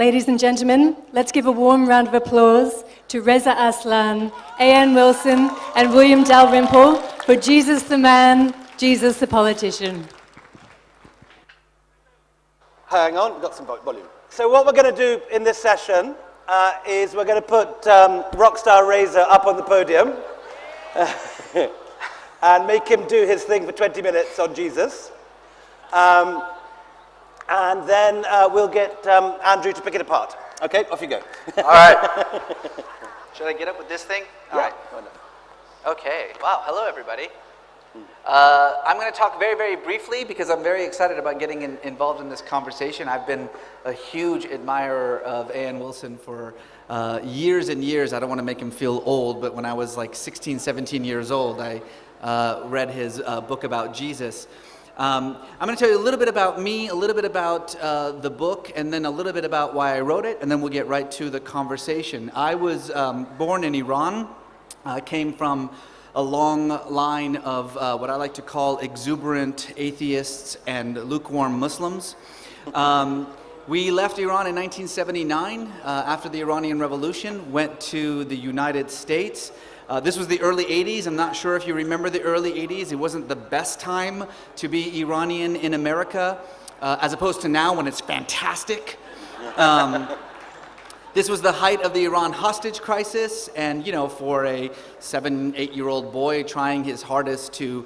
Ladies and gentlemen, let's give a warm round of applause to Reza Aslan, A.N. Wilson, and William Dalrymple for Jesus the Man, Jesus the Politician. Hang on, we've got some volume. So what we're going to do in this session is we're going to put rockstar Reza up on the podium and make him do his thing for 20 minutes on Jesus. And then we'll get Andrew to pick it apart. Okay, off you go. All right. Should I get up with this thing? All right. Why not? Okay. Wow. Hello, everybody. I'm going to talk very, very briefly because I'm very excited about getting involved in this conversation. I've been a huge admirer of A.N. Wilson for years and years. I don't want to make him feel old, but when I was like 16, 17 years old, I read his book about Jesus. I'm going to tell you a little bit about me, a little bit about the book, and then a little bit about why I wrote it, and then we'll get right to the conversation. I was born in Iran. I came from a long line of what I like to call exuberant atheists and lukewarm Muslims. We left Iran in 1979 after the Iranian Revolution, went to the United States. This was the early 80s. I'm not sure if you remember the early 80s. It wasn't the best time to be Iranian in America, as opposed to now when it's fantastic. This was the height of the Iran hostage crisis, and for a 7-8-year-old boy trying his hardest to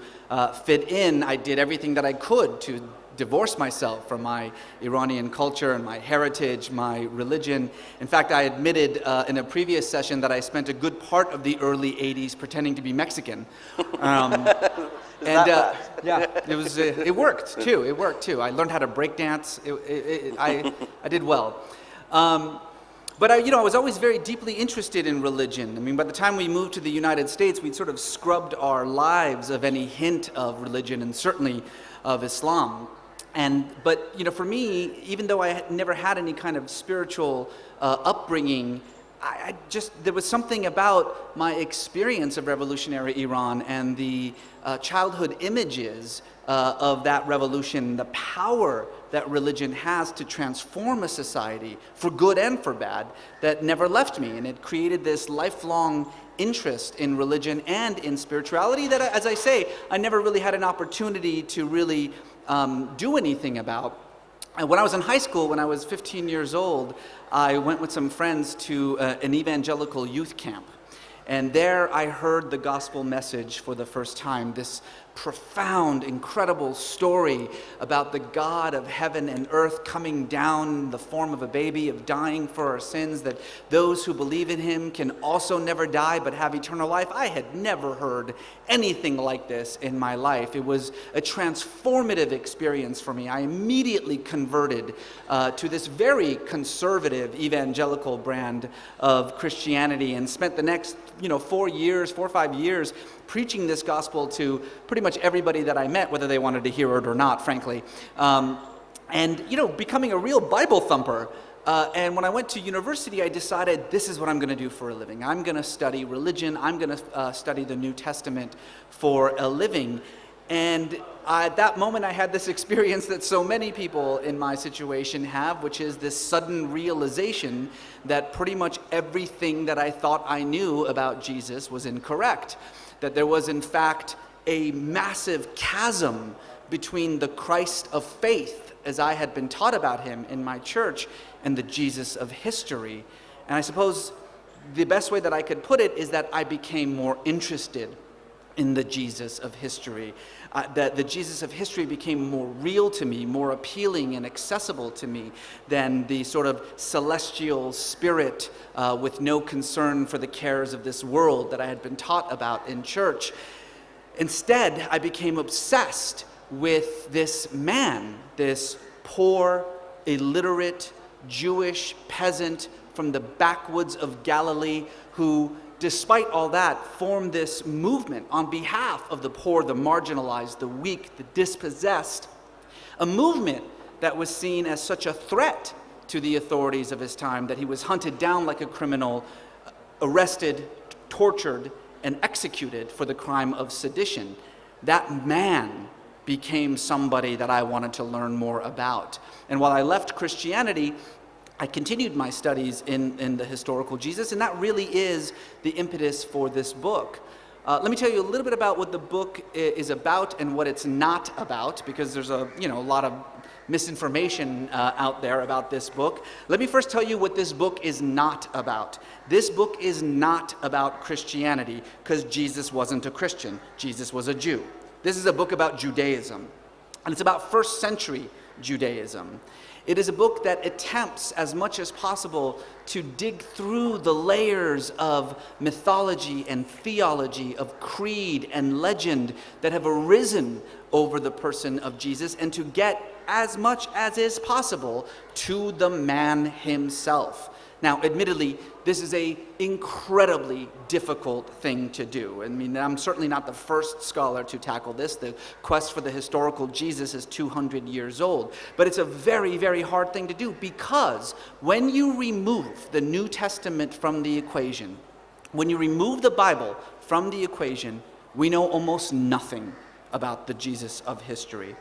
fit in, I did everything that I could to divorce myself from my Iranian culture and my heritage, my religion. In fact, I admitted in a previous session that I spent a good part of the early 80s pretending to be Mexican. Yeah, it worked too. It worked too. I learned how to break dance. I did well. But I was always very deeply interested in religion. I mean, by the time we moved to the United States, we'd sort of scrubbed our lives of any hint of religion, and certainly of Islam. But for me, even though I had never had any kind of spiritual upbringing, there was something about my experience of revolutionary Iran and the childhood images of that revolution, the power that religion has to transform a society for good and for bad, that never left me. And it created this lifelong interest in religion and in spirituality that, as I say, I never really had an opportunity to really do anything about. And when I was in high school, when I was 15 years old, I went with some friends to an evangelical youth camp. And there I heard the gospel message for the first time, this profound, incredible story about the God of heaven and earth coming down in the form of a baby, of dying for our sins, that those who believe in him can also never die but have eternal life. I had never heard anything like this in my life. It was a transformative experience for me. I immediately converted to this very conservative evangelical brand of Christianity and spent the next 4 or 5 years preaching this gospel to pretty much everybody that I met, whether they wanted to hear it or not, frankly. Becoming a real Bible thumper. And when I went to university, I decided this is what I'm going to do for a living. I'm going to study religion. I'm going to study the New Testament for a living. And at that moment, I had this experience that so many people in my situation have, which is this sudden realization that pretty much everything that I thought I knew about Jesus was incorrect. That there was, in fact, a massive chasm between the Christ of faith, as I had been taught about him in my church, and the Jesus of history. And I suppose the best way that I could put it is that I became more interested in the Jesus of history. That the Jesus of history became more real to me, more appealing and accessible to me than the sort of celestial spirit with no concern for the cares of this world that I had been taught about in church. Instead, I became obsessed with this man, this poor, illiterate, Jewish peasant from the backwoods of Galilee who, despite all that, formed this movement on behalf of the poor, the marginalized, the weak, the dispossessed, a movement that was seen as such a threat to the authorities of his time that he was hunted down like a criminal, arrested, tortured, and executed for the crime of sedition. That man became somebody that I wanted to learn more about. And while I left Christianity, I continued my studies in the historical Jesus, and that really is the impetus for this book. Let me tell you a little bit about what the book is about and what it's not about, because there's a lot of misinformation out there about this book. Let me first tell you what this book is not about. This book is not about Christianity, because Jesus wasn't a Christian. Jesus was a Jew. This is a book about Judaism, and it's about first century Judaism. It is a book that attempts as much as possible to dig through the layers of mythology and theology, of creed and legend that have arisen over the person of Jesus, and to get as much as is possible to the man himself. Now, admittedly, this is an incredibly difficult thing to do. I mean, I'm certainly not the first scholar to tackle this. The quest for the historical Jesus is 200 years old. But it's a very, very hard thing to do, because when you remove the New Testament from the equation, when you remove the Bible from the equation, we know almost nothing about the Jesus of history.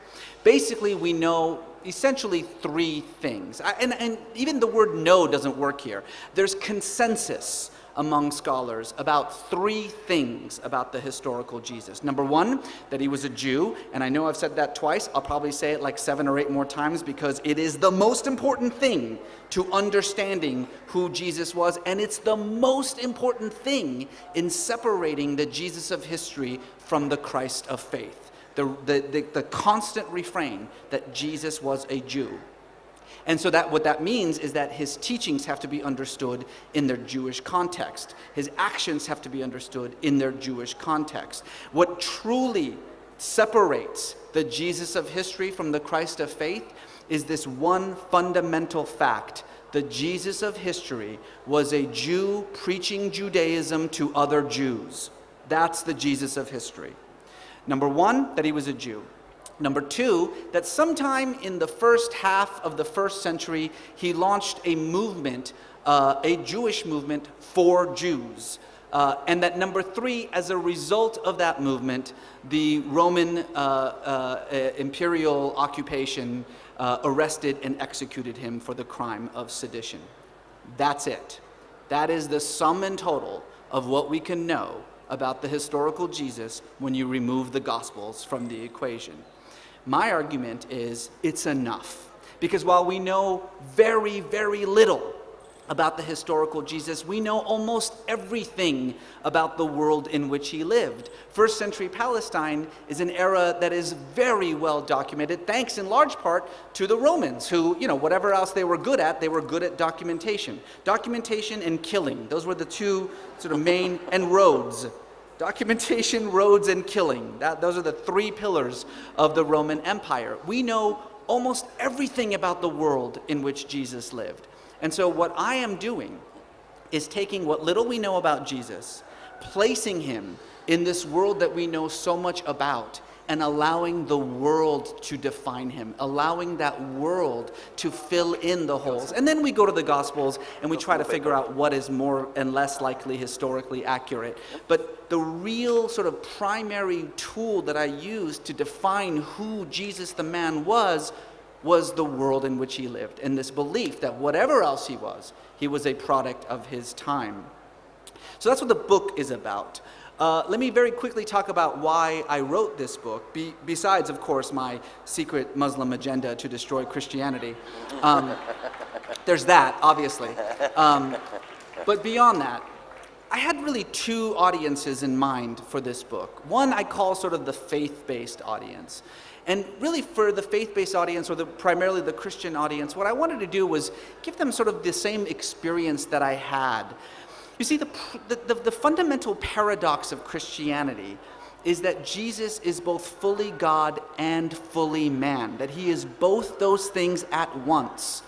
Basically, we know essentially three things. And even the word "know" doesn't work here. There's consensus among scholars about three things about the historical Jesus. Number one, that he was a Jew, and I know I've said that twice. I'll probably say it like 7 or 8 more times, because it is the most important thing to understanding who Jesus was, and it's the most important thing in separating the Jesus of history from the Christ of faith. The constant refrain that Jesus was a Jew. And so what that means is that his teachings have to be understood in their Jewish context. His actions have to be understood in their Jewish context. What truly separates the Jesus of history from the Christ of faith is this one fundamental fact. The Jesus of history was a Jew preaching Judaism to other Jews. That's the Jesus of history. Number one, that he was a Jew. Number two, that sometime in the first half of the first century, he launched a movement, a Jewish movement for Jews. And that number three, as a result of that movement, the Roman imperial occupation arrested and executed him for the crime of sedition. That's it. That is the sum and total of what we can know about the historical Jesus when you remove the Gospels from the equation. My argument is it's enough, because while we know very, very little about the historical Jesus, we know almost everything about the world in which he lived. First century Palestine is an era that is very well documented, thanks in large part to the Romans, who, whatever else they were good at documentation. Documentation and killing. Those were the two sort of main, and roads. Documentation, roads, and killing. Those are the three pillars of the Roman Empire. We know almost everything about the world in which Jesus lived. And so what I am doing is taking what little we know about Jesus, placing him in this world that we know so much about, and allowing the world to define him, allowing that world to fill in the holes. And then we go to the Gospels and we try to figure out what is more and less likely historically accurate. But the real sort of primary tool that I used to define who Jesus the man was the world in which he lived, and this belief that whatever else he was a product of his time. So that's what the book is about. Let me very quickly talk about why I wrote this book, besides, of course, my secret Muslim agenda to destroy Christianity. There's that, obviously. But beyond that, I had really two audiences in mind for this book. One I call sort of the faith-based audience. And really for the faith-based audience, or primarily the Christian audience, what I wanted to do was give them sort of the same experience that I had. You see, the fundamental paradox of Christianity is that Jesus is both fully God and fully man, that he is both those things at once.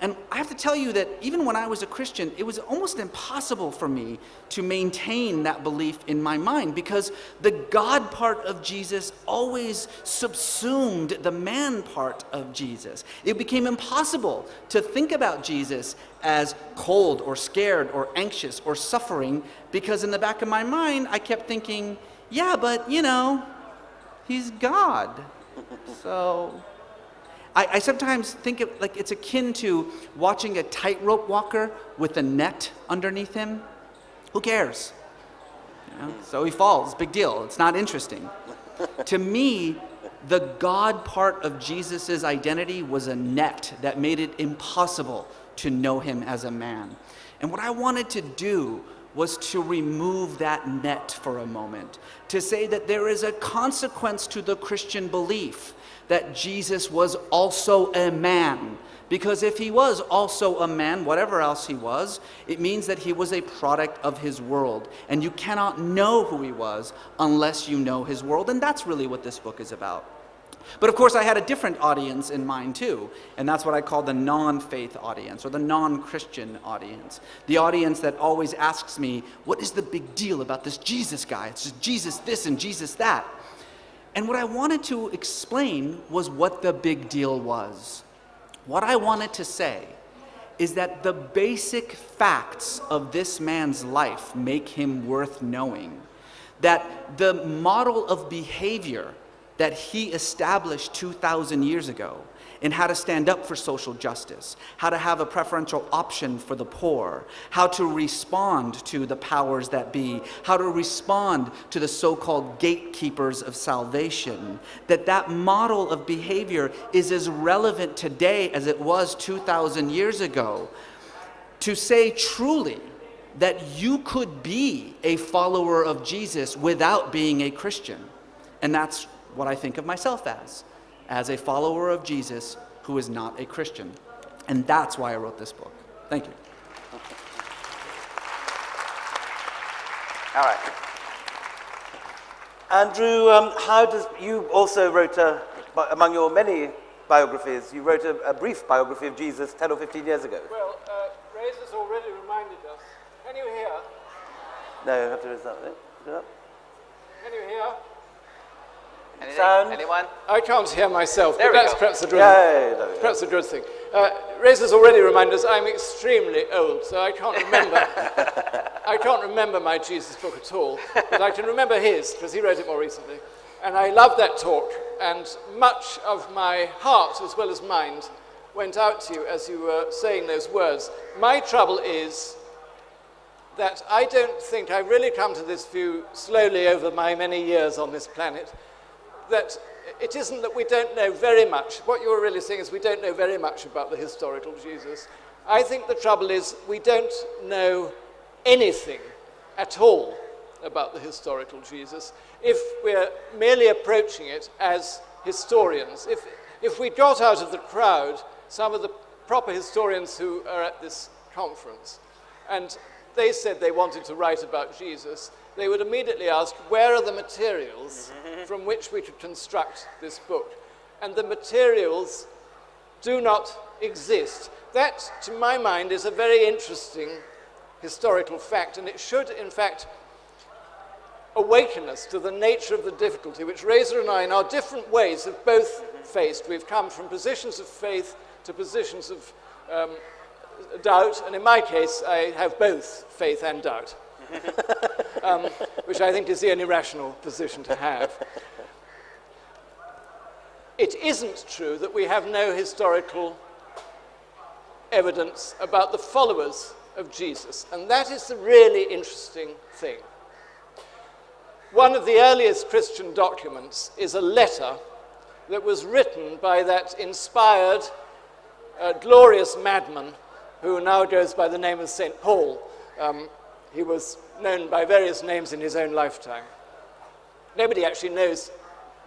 And I have to tell you that even when I was a Christian, it was almost impossible for me to maintain that belief in my mind, because the God part of Jesus always subsumed the man part of Jesus. It became impossible to think about Jesus as cold or scared or anxious or suffering, because in the back of my mind, I kept thinking, yeah, but he's God. So... I sometimes think of, like, it's akin to watching a tightrope walker with a net underneath him. Who cares? You know? So he falls, big deal. It's not interesting. To me, the God part of Jesus' identity was a net that made it impossible to know him as a man. And what I wanted to do was to remove that net for a moment, to say that there is a consequence to the Christian belief that Jesus was also a man. Because if he was also a man, whatever else he was, it means that he was a product of his world. And you cannot know who he was unless you know his world. And that's really what this book is about. But of course, I had a different audience in mind too, and that's what I call the non-faith audience, or the non-Christian audience. The audience that always asks me, what is the big deal about this Jesus guy? It's just Jesus this and Jesus that. And what I wanted to explain was what the big deal was. What I wanted to say is that the basic facts of this man's life make him worth knowing. That the model of behavior that he established 2,000 years ago in how to stand up for social justice, how to have a preferential option for the poor, how to respond to the powers that be, how to respond to the so-called gatekeepers of salvation, that model of behavior is as relevant today as it was 2,000 years ago. To say truly that you could be a follower of Jesus without being a Christian. And that's what I think of myself as a follower of Jesus who is not a Christian. And that's why I wrote this book. Thank you. All right. Andrew, you also wrote, among your many biographies, you wrote a brief biography of Jesus 10 or 15 years ago. Well, Reza's already reminded us. Can you hear? No, you have to raise that. Can you hear? Sound? Anyone? I can't hear myself, There but we that's go. perhaps a good, Yeah. perhaps a good thing. Reza's already reminded us I'm extremely old, so I can't remember. I can't remember my Jesus book at all, but I can remember his because he wrote it more recently. And I loved that talk, and much of my heart as well as mind went out to you as you were saying those words. My trouble is that I don't think I've really come to this view slowly over my many years on this planet, that it isn't that we don't know very much. What you're really saying is we don't know very much about the historical Jesus. I think the trouble is we don't know anything at all about the historical Jesus if we're merely approaching it as historians. If we got out of the crowd some of the proper historians who are at this conference and they said they wanted to write about Jesus, they would immediately ask, where are the materials from which we could construct this book? And the materials do not exist. That, to my mind, is a very interesting historical fact, and it should, in fact, awaken us to the nature of the difficulty which Reza and I, in our different ways, have both faced. We've come from positions of faith to positions of doubt, and in my case, I have both faith and doubt, which I think is the only rational position to have. It isn't true that we have no historical evidence about the followers of Jesus, and that is the really interesting thing. One of the earliest Christian documents is a letter that was written by that inspired, glorious madman who now goes by the name of St. Paul. He was known by various names in his own lifetime. Nobody actually knows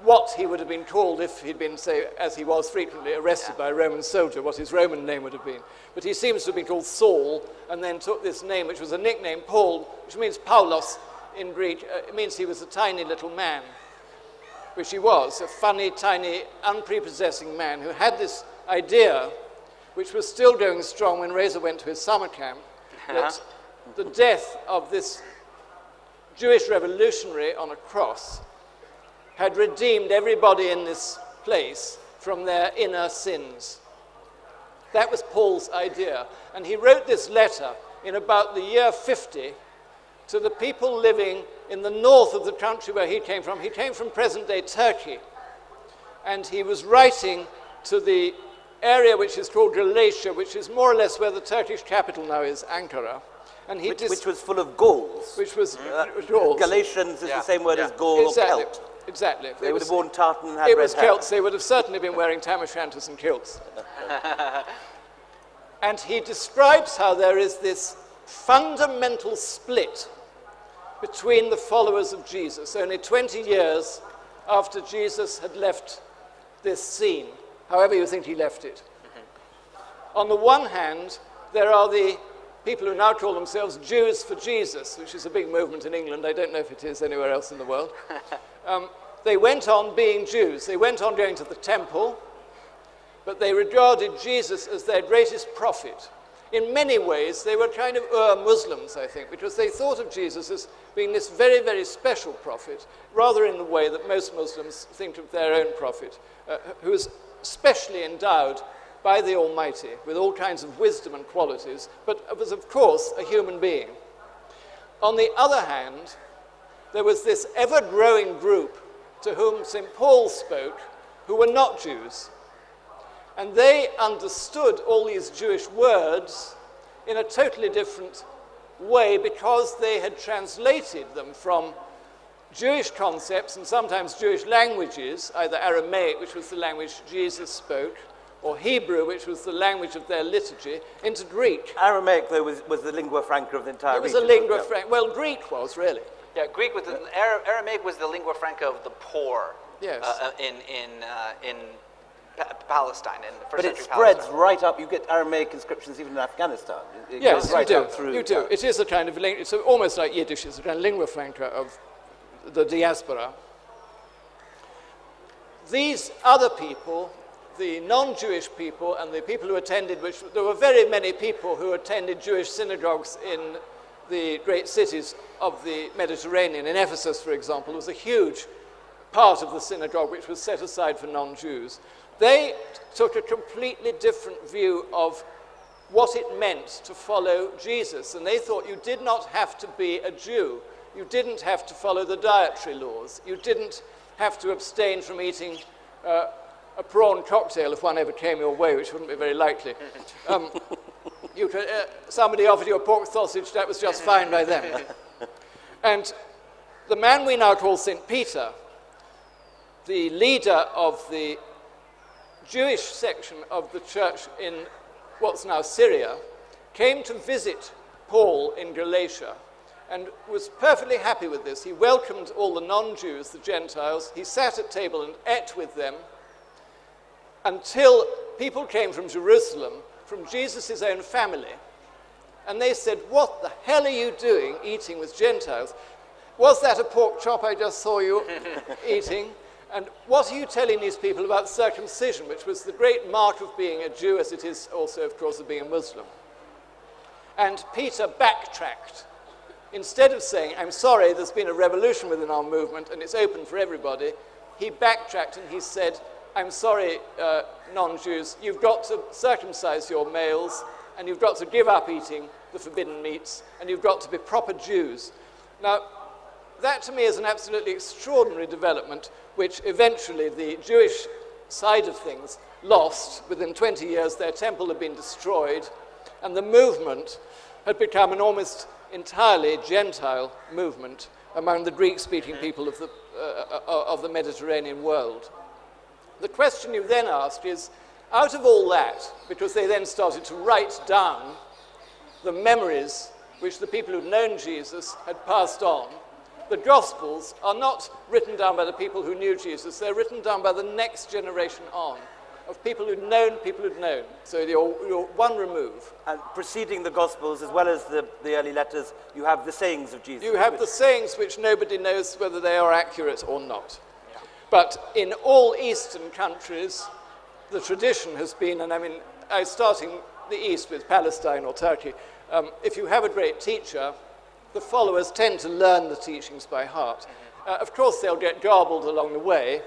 what he would have been called if he'd been, say, as he was frequently, arrested by a Roman soldier, what his Roman name would have been. But he seems to have been called Saul, and then took this name, which was a nickname, Paul, which means Paulos in Greek. It means he was a tiny little man, which he was, a funny, tiny, unprepossessing man who had this idea, which was still going strong when Reza went to his summer camp, that the death of this Jewish revolutionary on a cross had redeemed everybody in this place from their inner sins. That was Paul's idea. And he wrote this letter in about the year 50 to the people living in the north of the country where he came from. He came from present-day Turkey. And he was writing to the area which is called Galatia, which is more or less where the Turkish capital now is, Ankara. And which was full of Gauls. Which was Gauls. Galatians is the same word as Gaul or Celt. Exactly. They would have worn tartan and had It red was hair. Celts. They would have certainly been wearing tam o' shanters and kilts. And he describes how there is this fundamental split between the followers of Jesus, only 20 years after Jesus had left this scene, however you think he left it. On the one hand, there are the people who now call themselves Jews for Jesus, which is a big movement in England. I don't know if it is anywhere else in the world. They went on being Jews. They went on going to the temple, but they regarded Jesus as their greatest prophet. In many ways, they were kind of Muslims, I think, because they thought of Jesus as being this very, very special prophet, rather in the way that most Muslims think of their own prophet, who is specially endowed by the Almighty with all kinds of wisdom and qualities, but was, of course, a human being. On the other hand, there was this ever-growing group to whom St. Paul spoke, who were not Jews. And they understood all these Jewish words in a totally different way because they had translated them from Jewish concepts and sometimes Jewish languages, either Aramaic, which was the language Jesus spoke, or Hebrew, which was the language of their liturgy, into Greek. Aramaic, though, was the lingua franca of the entire region. It was a lingua franca. Well, Greek was, really. Yeah, Greek was Aramaic was the lingua franca of the poor. Yes. In Palestine, in the first But it century spreads Palestine. right up. You get Aramaic inscriptions even in Afghanistan. It Yes, goes right you do. up through. You do. It is a kind of it's almost like Yiddish. It's a kind of lingua franca of the diaspora. These other people, the non-Jewish people and the people who attended, which there were very many people who attended Jewish synagogues in the great cities of the Mediterranean. In Ephesus, for example, was a huge part of the synagogue which was set aside for non-Jews. They took a completely different view of what it meant to follow Jesus, and they thought you did not have to be a Jew. You didn't have to follow the dietary laws. You didn't have to abstain from eating a prawn cocktail if one ever came your way, which wouldn't be very likely. You could, somebody offered you a pork sausage, that was just fine by them. And the man we now call St. Peter, the leader of the Jewish section of the church in what's now Syria, came to visit Paul in Galatia and was perfectly happy with this. He welcomed all the non-Jews, the Gentiles. He sat at table and ate with them until people came from Jerusalem, from Jesus' own family, and they said, "What the hell are you doing eating with Gentiles? Was that a pork chop I just saw you eating? And what are you telling these people about circumcision, which was the great mark of being a Jew, as it is also, of course, of being a Muslim?" And Peter backtracked. Instead of saying, "I'm sorry, there's been a revolution within our movement and it's open for everybody," he backtracked and he said, "I'm sorry, non-Jews, you've got to circumcise your males and you've got to give up eating the forbidden meats and you've got to be proper Jews." Now, that to me is an absolutely extraordinary development, which eventually the Jewish side of things lost. Within 20 years, their temple had been destroyed, and the movement had become an almost entirely Gentile movement among the Greek-speaking people of the Mediterranean world. The question you then ask is, out of all that, because they then started to write down the memories which the people who'd known Jesus had passed on, the Gospels are not written down by the people who knew Jesus, they're written down by the next generation on, of people who'd known people who'd known. So you're one remove. And preceding the Gospels, as well as the early letters, you have the sayings of Jesus. You have the sayings which nobody knows whether they are accurate or not. Yeah. But in all Eastern countries, the tradition has been, and I mean, starting the East with Palestine or Turkey, if you have a great teacher, the followers tend to learn the teachings by heart. Of course, they'll get garbled along the way.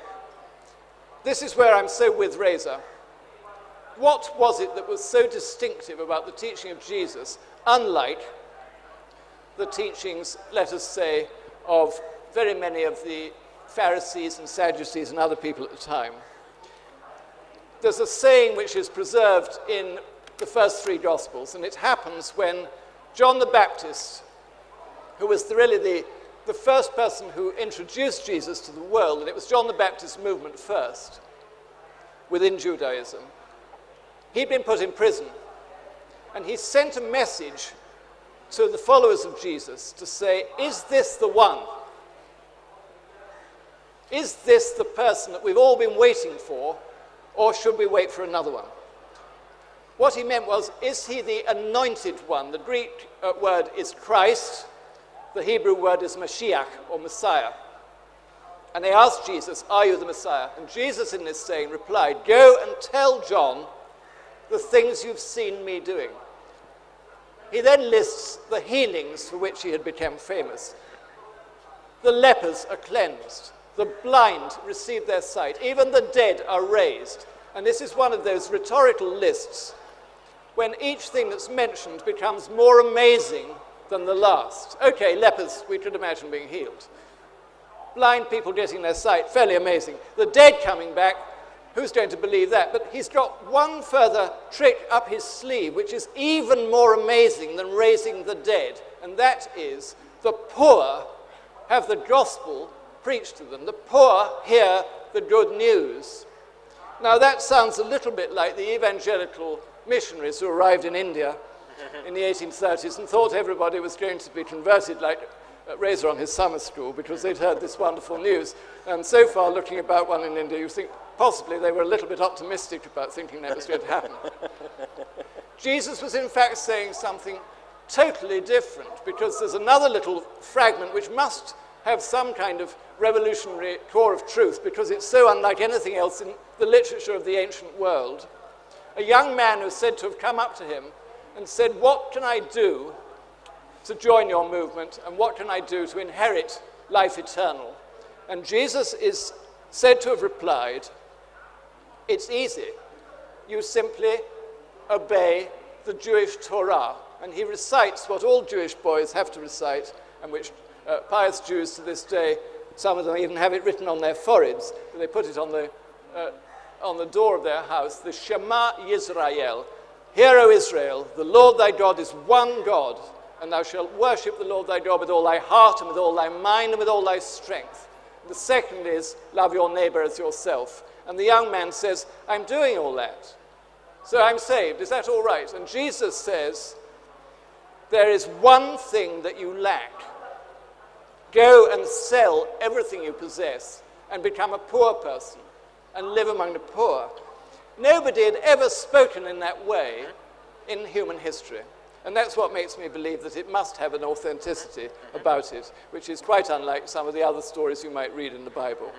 This is where I'm so with Reza. What was it that was so distinctive about the teaching of Jesus, unlike the teachings, let us say, of very many of the Pharisees and Sadducees and other people at the time? there's a saying which is preserved in the first three Gospels, and it happens when John the Baptist, who was really the first person who introduced Jesus to the world, and it was John the Baptist's movement first within Judaism, he'd been put in prison, and he sent a message to the followers of Jesus to say, is this the one? Is this the person that we've all been waiting for, or should we wait for another one? What he meant was, is he the anointed one? The Greek word is Christ. The Hebrew word is Mashiach, or Messiah. And they asked Jesus, are you the Messiah? And Jesus in this saying replied, go and tell John the things you've seen me doing. He then lists the healings for which he had become famous. The lepers are cleansed. The blind receive their sight. Even the dead are raised. And this is one of those rhetorical lists when each thing that's mentioned becomes more amazing than the last. Okay, lepers, we could imagine being healed. Blind people getting their sight, fairly amazing. The dead coming back, who's going to believe that? But he's got one further trick up his sleeve, which is even more amazing than raising the dead. And that is, the poor have the gospel preached to them. The poor hear the good news. Now that sounds a little bit like the evangelical missionaries who arrived in India in the 1830s and thought everybody was going to be converted like Reza on his summer school because they'd heard this wonderful news. And so far, looking about one in India, you think possibly they were a little bit optimistic about thinking that was going to happen. Jesus was in fact saying something totally different, because there's another little fragment which must have some kind of revolutionary core of truth, because it's so unlike anything else in the literature of the ancient world. A young man who's said to have come up to him and said, what can I do to join your movement, and what can I do to inherit life eternal? And Jesus is said to have replied, it's easy. You simply obey the Jewish Torah. And he recites what all Jewish boys have to recite, and which pious Jews to this day, some of them even have it written on their foreheads, but they put it on the door of their house, the Shema Yisrael. Hear, O Israel, the Lord thy God is one God, and thou shalt worship the Lord thy God with all thy heart and with all thy mind and with all thy strength. The second is, love your neighbor as yourself. And the young man says, I'm doing all that, so I'm saved. Is that all right? And Jesus says, there is one thing that you lack. Go and sell everything you possess and become a poor person and live among the poor. Nobody had ever spoken in that way in human history. And that's what makes me believe that it must have an authenticity about it, which is quite unlike some of the other stories you might read in the Bible.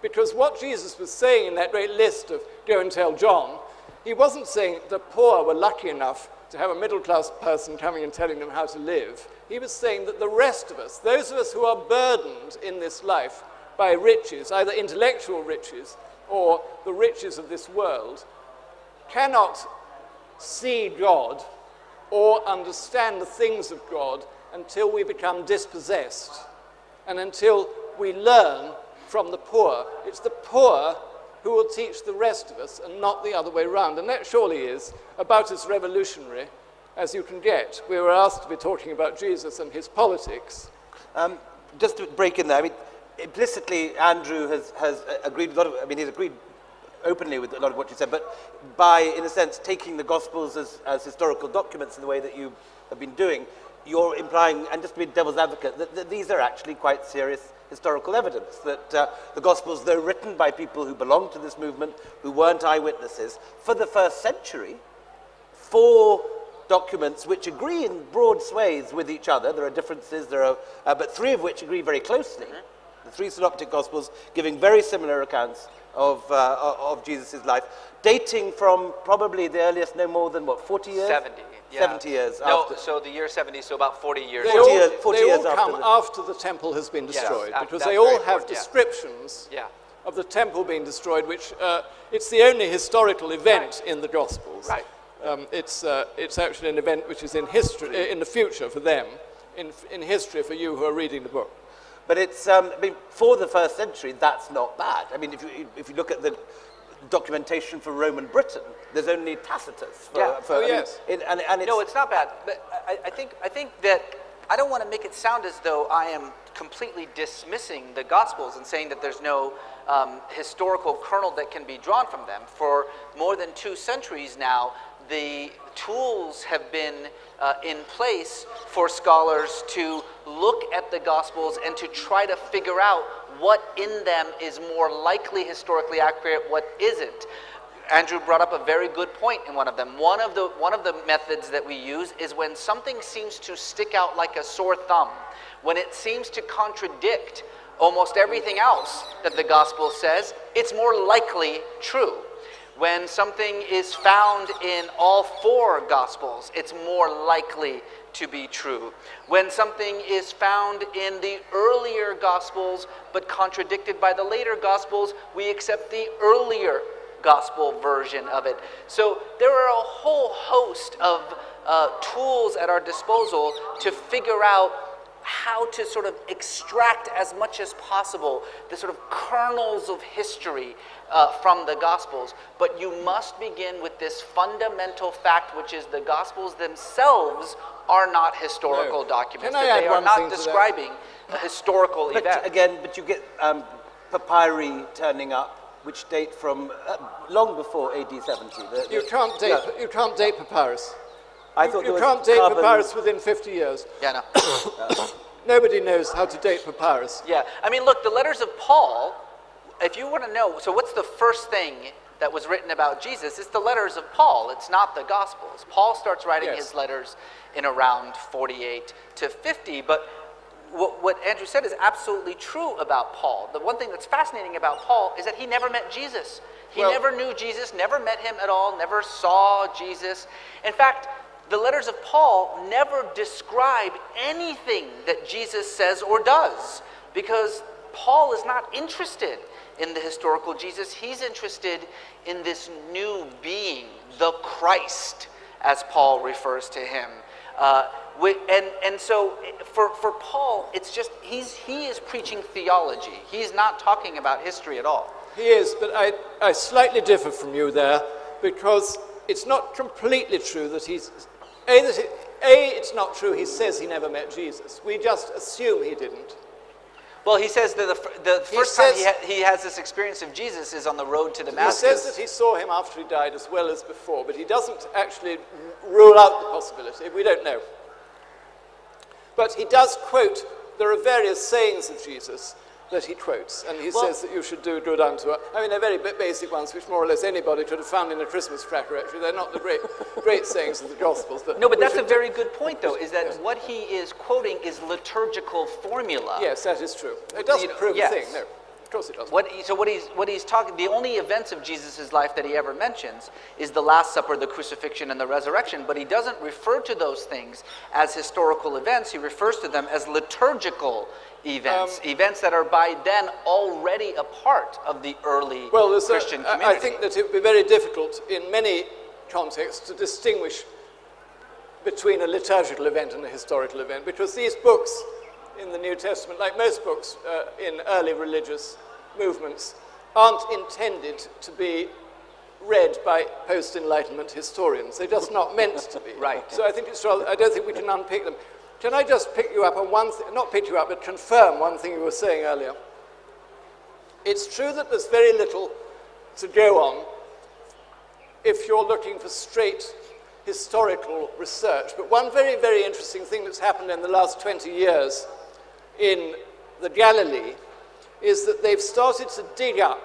Because what Jesus was saying in that great list of go and tell John, he wasn't saying the poor were lucky enough to have a middle-class person coming and telling them how to live. He was saying that the rest of us, those of us who are burdened in this life by riches, either intellectual riches or the riches of this world, cannot see God or understand the things of God until we become dispossessed and until we learn from the poor. It's the poor who will teach the rest of us and not the other way around. And that surely is about as revolutionary as you can get. We were asked to be talking about Jesus and his politics. Just to break in there, I mean, implicitly Andrew has agreed with a lot of, I mean, he's agreed openly with a lot of what you said, but by, in a sense, taking the Gospels as historical documents in the way that you have been doing, you're implying, and just to be devil's advocate, that these are actually quite serious historical evidence, that the Gospels, though written by people who belonged to this movement, who weren't eyewitnesses, for the first century, 4 documents which agree in broad swathes with each other. There are differences, but 3 of which agree very closely. The 3 synoptic Gospels giving very similar accounts of Jesus' life, dating from probably the earliest, no more than, 40 years? 70. Yeah. 70 years no, after. so the year 70, so about 40 years. They 40 all, years, 40 they years all come after the temple has been destroyed, because that's they all very have important, yeah. descriptions Yeah. of the temple being destroyed, which it's the only historical event in the Gospels. Right. It's actually an event which is in history, in the future for them, in history for you who are reading the book. But it's, I mean, for the first century, that's not bad. I mean, if you look at documentation for Roman Britain. There's only Tacitus. For, Yeah. for, yes. and it's, No, it's not bad. But I think that I don't want to make it sound as though I am completely dismissing the Gospels and saying that there's no historical kernel that can be drawn from them. For more than 2 centuries now, the tools have been in place for scholars to look at the Gospels and to try to figure out what in them is more likely historically accurate, what isn't. Andrew brought up a very good point in one of them. One of the methods that we use is when something seems to stick out like a sore thumb, when it seems to contradict almost everything else that the gospel says, it's more likely true. When something is found in all 4 gospels, it's more likely to be true. When something is found in the earlier gospels but contradicted by the later gospels, we accept the earlier gospel version of it. So there are a whole host of tools at our disposal to figure out how to sort of extract as much as possible the sort of kernels of history from the Gospels. But you must begin with this fundamental fact, which is the Gospels themselves are not historical documents. Can I add They are one not thing to that? describing a historical but event. again, but you get papyri turning up, which date from long before AD 70. You can't date papyrus. I thought You there was can't date carbon- papyrus within 50 years. Yeah, no. Nobody knows how to date papyrus. Yeah, I mean, look, the letters of Paul, if you want to know, so what's the first thing that was written about Jesus? It's the letters of Paul. It's not the Gospels. Paul starts writing Yes. his letters in around 48 to 50, but what Andrew said is absolutely true about Paul. The one thing that's fascinating about Paul is that he never met Jesus. He Well- never knew Jesus, never met him at all, never saw Jesus. In fact, the letters of Paul never describe anything that Jesus says or does, because Paul is not interested in the historical Jesus. He's interested in this new being, the Christ, as Paul refers to him. And so for Paul, it's just he is preaching theology. He's not talking about history at all. He is, but I slightly differ from you there, because it's not completely true that he's... it's not true he says he never met Jesus. We just assume he didn't. Well, he says that the first says- time he has this experience of Jesus is on the road to He Damascus. says that he saw him after he died as well as before, but he doesn't actually rule out the possibility. We don't know. But he does quote, there are various sayings of Jesus that he quotes, and he says that you should do good unto... I mean, they're very basic ones, which more or less anybody could have found in a Christmas cracker, actually. They're not the great sayings of the Gospels. But No, but we that's a should very good point, though, is that what he is quoting is liturgical formula. Yes, that is true. It doesn't prove yes. a thing, no. Of course it doesn't. What he's talking, the only events of Jesus' life that he ever mentions is the Last Supper, the crucifixion, and the resurrection, but he doesn't refer to those things as historical events. He refers to them as liturgical events, events that are by then already a part of the early Christian community. I think that it would be very difficult in many contexts to distinguish between a liturgical event and a historical event, because these books in the New Testament, like most books in early religious movements, aren't intended to be read by post-Enlightenment historians. They're just not meant to be. Right. So I think I don't think we can unpick them. Can I just pick you up on one thing, not pick you up, but confirm one thing you were saying earlier? It's true that there's very little to go on if you're looking for straight historical research. But one very, very interesting thing that's happened in the last 20 years in the Galilee is that they've started to dig up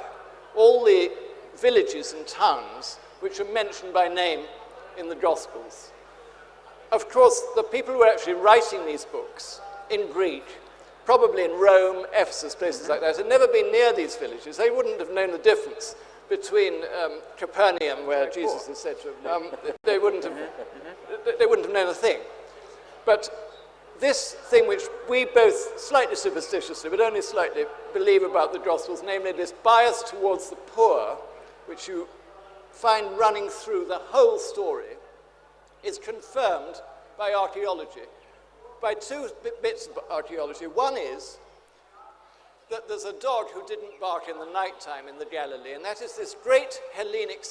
all the villages and towns which are mentioned by name in the Gospels. Of course, the people who were actually writing these books in Greek, probably in Rome, Ephesus, places like that, had never been near these villages. They wouldn't have known the difference between Capernaum, where Jesus is said to have they wouldn't have known a thing. But this thing which we both slightly superstitiously, but only slightly, believe about the Gospels, namely this bias towards the poor, which you find running through the whole story, is confirmed by archaeology, by two bits of archaeology. One is that there's a dog who didn't bark in the nighttime in the Galilee, and that is this great Hellenistic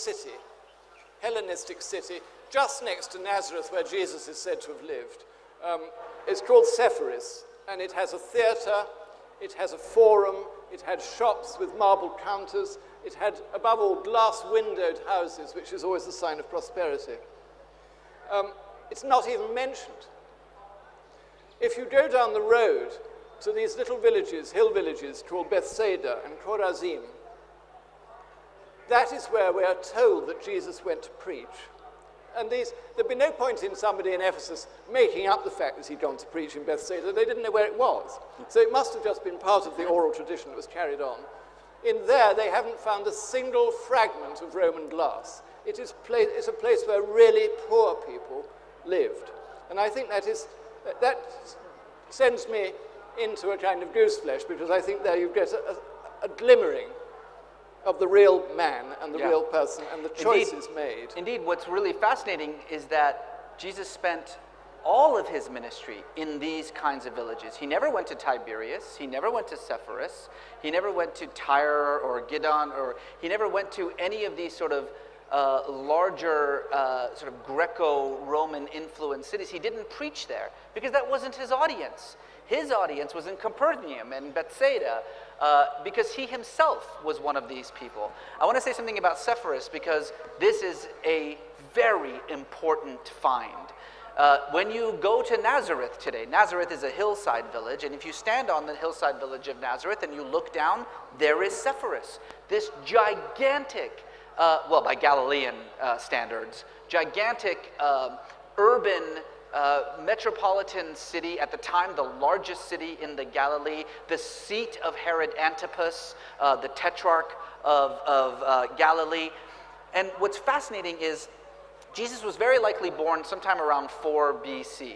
city, just next to Nazareth, where Jesus is said to have lived. It's called Sepphoris, and it has a theatre, it has a forum, it had shops with marble counters, it had, above all, glass-windowed houses, which is always a sign of prosperity. It's not even mentioned. If you go down the road to these little villages, hill villages, called Bethsaida and Chorazim, that is where we are told that Jesus went to preach. And there'd be no point in somebody in Ephesus making up the fact that he'd gone to preach in Bethsaida. They didn't know where it was. So it must have just been part of the oral tradition that was carried on. In there, they haven't found a single fragment of Roman glass. It's a place where really poor people lived. And I think that sends me into a kind of gooseflesh, because I think there you get a glimmering of the real man and the real person and the choices made. Indeed, what's really fascinating is that Jesus spent all of his ministry in these kinds of villages. He never went to Tiberias, he never went to Sepphoris, he never went to Tyre or Gidon, or he never went to any of these sort of larger sort of Greco-Roman influenced cities. He didn't preach there because that wasn't his audience. His audience was in Capernaum and Bethsaida because he himself was one of these people. I want to say something about Sepphoris because this is a very important find. When you go to Nazareth today, Nazareth is a hillside village, and if you stand on the hillside village of Nazareth and you look down, there is Sepphoris, this gigantic, well, by Galilean standards, gigantic urban metropolitan city, at the time the largest city in the Galilee, the seat of Herod Antipas, the tetrarch of Galilee. And what's fascinating is Jesus was very likely born sometime around 4 BC.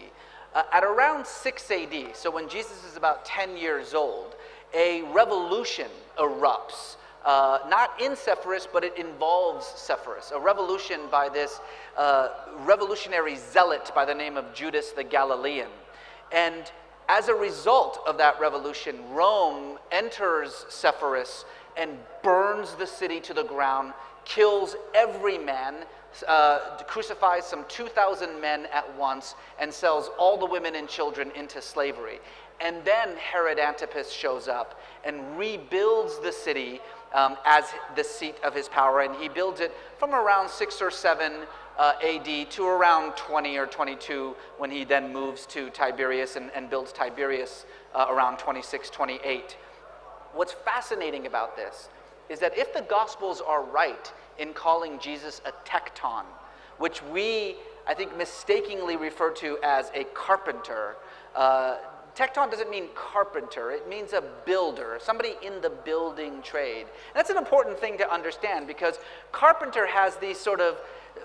At around 6 AD, so when Jesus is about 10 years old, a revolution erupts. Not in Sepphoris, but it involves Sepphoris. A revolution by this revolutionary zealot by the name of Judas the Galilean. And as a result of that revolution, Rome enters Sepphoris and burns the city to the ground, kills every man, crucifies some 2,000 men at once, and sells all the women and children into slavery. And then Herod Antipas shows up and rebuilds the city as the seat of his power, and he builds it from around 6 or 7 AD to around 20 or 22, when he then moves to Tiberias and builds Tiberias around 26, 28. What's fascinating about this is that if the Gospels are right in calling Jesus a tekton, which we, I think, mistakenly refer to as a carpenter, tekton doesn't mean carpenter, it means a builder, somebody in the building trade. And that's an important thing to understand, because carpenter has these sort of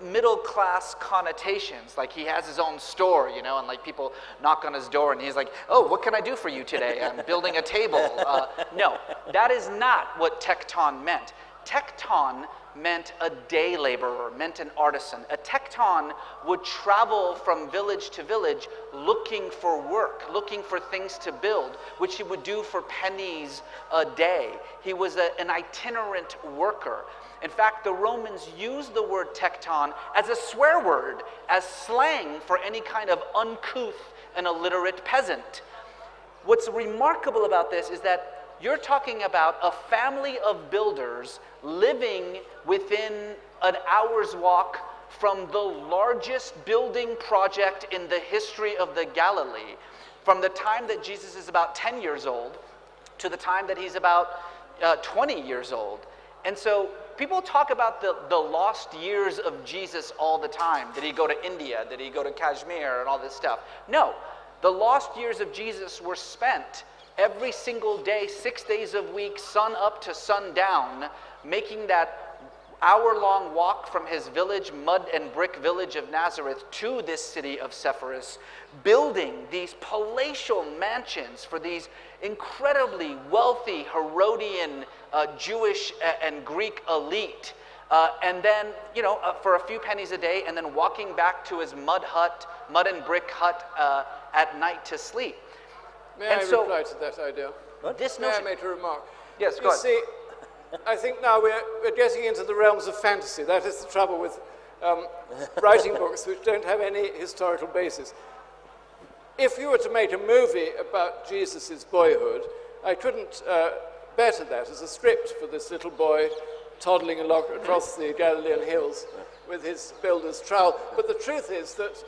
middle class connotations, like he has his own store, you know, and like people knock on his door and he's like, oh, what can I do for you today? I'm building a table. No, that is not what tekton meant. Tekton meant a day laborer, meant an artisan. A tekton would travel from village to village looking for work, looking for things to build, which he would do for pennies a day. He was an itinerant worker. In fact, the Romans used the word tekton as a swear word, as slang for any kind of uncouth and illiterate peasant. What's remarkable about this is that you're talking about a family of builders living within an hour's walk from the largest building project in the history of the Galilee, from the time that Jesus is about 10 years old to the time that he's about 20 years old. And so people talk about the lost years of Jesus all the time. Did he go to India? Did he go to Kashmir and all this stuff? No, the lost years of Jesus were spent every single day, 6 days a week, sun up to sundown, making that hour-long walk from his village, mud and brick village of Nazareth, to this city of Sepphoris, building these palatial mansions for these incredibly wealthy Herodian Jewish and Greek elite. And then, you know, for a few pennies a day, and then walking back to his mud and brick hut at night to sleep. May I reply to that idea? This May I notion. make a remark? Yes, go You ahead. see, I think now we're getting into the realms of fantasy. That is the trouble with writing books which don't have any historical basis. If you were to make a movie about Jesus' boyhood, I couldn't better that as a script for this little boy toddling along across the Galilean hills with his builder's trowel. But the truth is that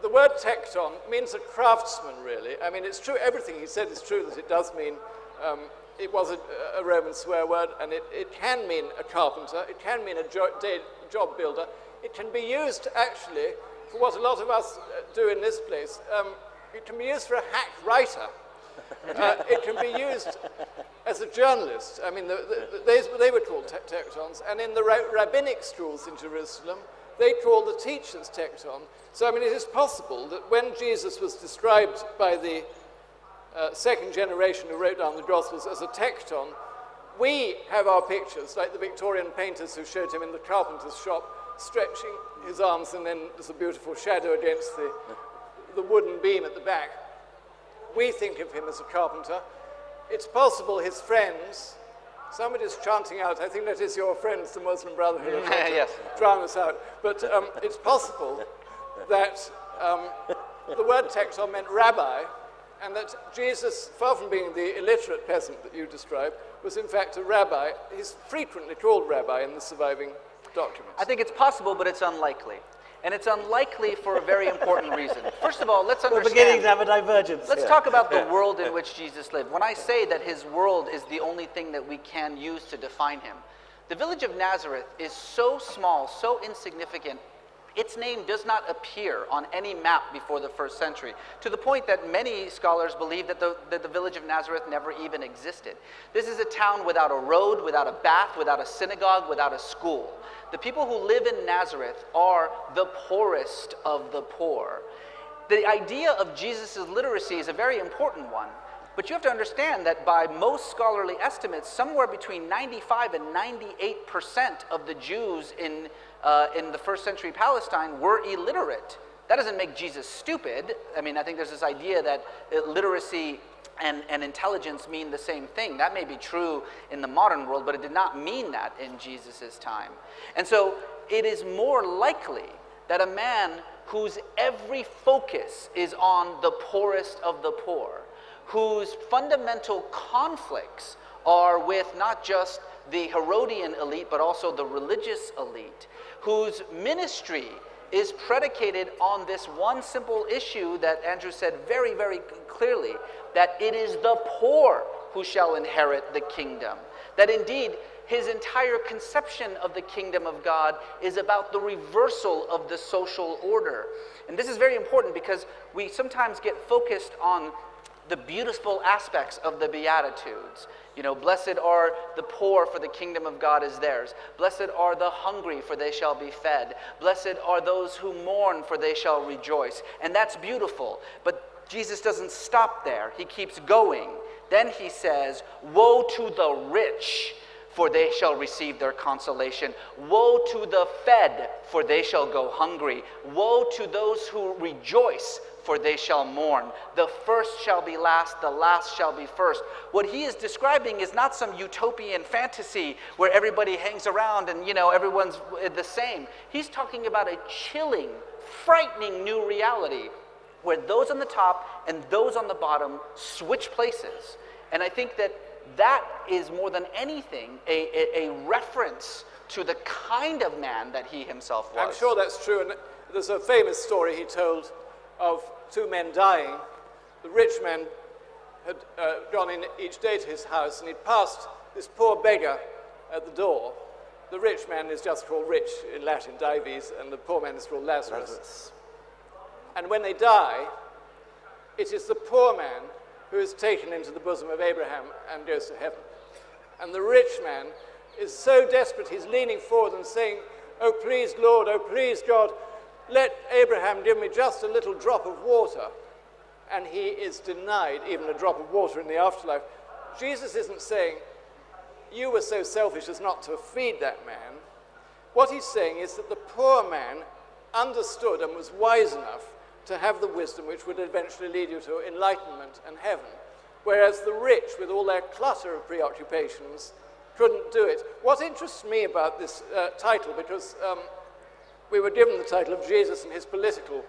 the word tekton means a craftsman, really. I mean, it's true, everything he said is true, that it does mean, it was a Roman swear word, and it can mean a carpenter, it can mean a job builder. It can be used, actually, for what a lot of us do in this place. It can be used for a hack writer. It can be used as a journalist. I mean, they were called tektons, and in the rabbinic schools in Jerusalem, they called the teachers tekton. So, I mean, it is possible that when Jesus was described by the second generation who wrote down the Gospels as a tekton, we have our pictures, like the Victorian painters who showed him in the carpenter's shop, stretching his arms, and then there's a beautiful shadow against the wooden beam at the back. We think of him as a carpenter. It's possible his friends, somebody's chanting out, I think that is your friends, the Muslim Brotherhood, Yes. drown us out. But it's possible that the word tekton meant rabbi, and that Jesus, far from being the illiterate peasant that you described, was in fact a rabbi. He's frequently called rabbi in the surviving documents. I think it's possible, but it's unlikely. And it's unlikely for a very important reason. First of all, let's We're understand. beginning to have a divergence. Let's here. talk about the world in which Jesus lived. When I say that his world is the only thing that we can use to define him, the village of Nazareth is so small, so insignificant, its name does not appear on any map before the first century, to the point that many scholars believe that the village of Nazareth never even existed. This is a town without a road, without a bath, without a synagogue, without a school. The people who live in Nazareth are the poorest of the poor. The idea of Jesus' literacy is a very important one, but you have to understand that by most scholarly estimates, somewhere between 95 and 98% of the Jews in the first century Palestine were illiterate. That doesn't make Jesus stupid. I mean, I think there's this idea that literacy and intelligence mean the same thing. That may be true in the modern world, but it did not mean that in Jesus' time. And so it is more likely that a man whose every focus is on the poorest of the poor, whose fundamental conflicts are with not just the Herodian elite, but also the religious elite, whose ministry is predicated on this one simple issue that Andrew said very, very clearly, that it is the poor who shall inherit the kingdom. That indeed, his entire conception of the kingdom of God is about the reversal of the social order. And this is very important because we sometimes get focused on the beautiful aspects of the Beatitudes. You know, blessed are the poor, for the kingdom of God is theirs. Blessed are the hungry, for they shall be fed. Blessed are those who mourn, for they shall rejoice. And that's beautiful. But Jesus doesn't stop there. He keeps going. Then he says, woe to the rich, for they shall receive their consolation. Woe to the fed, for they shall go hungry. Woe to those who rejoice, for they shall mourn. The first shall be last, the last shall be first. What he is describing is not some utopian fantasy where everybody hangs around and, you know, everyone's the same. He's talking about a chilling, frightening new reality where those on the top and those on the bottom switch places. And I think that is more than anything a reference to the kind of man that he himself was. I'm sure that's true. And there's a famous story he told of two men dying. The rich man had gone in each day to his house, and he'd passed this poor beggar at the door. The rich man is just called rich in Latin, Dives, and the poor man is called Lazarus. And when they die, it is the poor man who is taken into the bosom of Abraham and goes to heaven. And the rich man is so desperate, he's leaning forward and saying, "Oh, please, Lord, oh, please, God, let Abraham give me just a little drop of water." And he is denied even a drop of water in the afterlife. Jesus isn't saying, you were so selfish as not to feed that man. What he's saying is that the poor man understood and was wise enough to have the wisdom which would eventually lead you to enlightenment and heaven. whereas the rich, with all their clutter of preoccupations, couldn't do it. What interests me about this title, because we were given the title of Jesus and his political,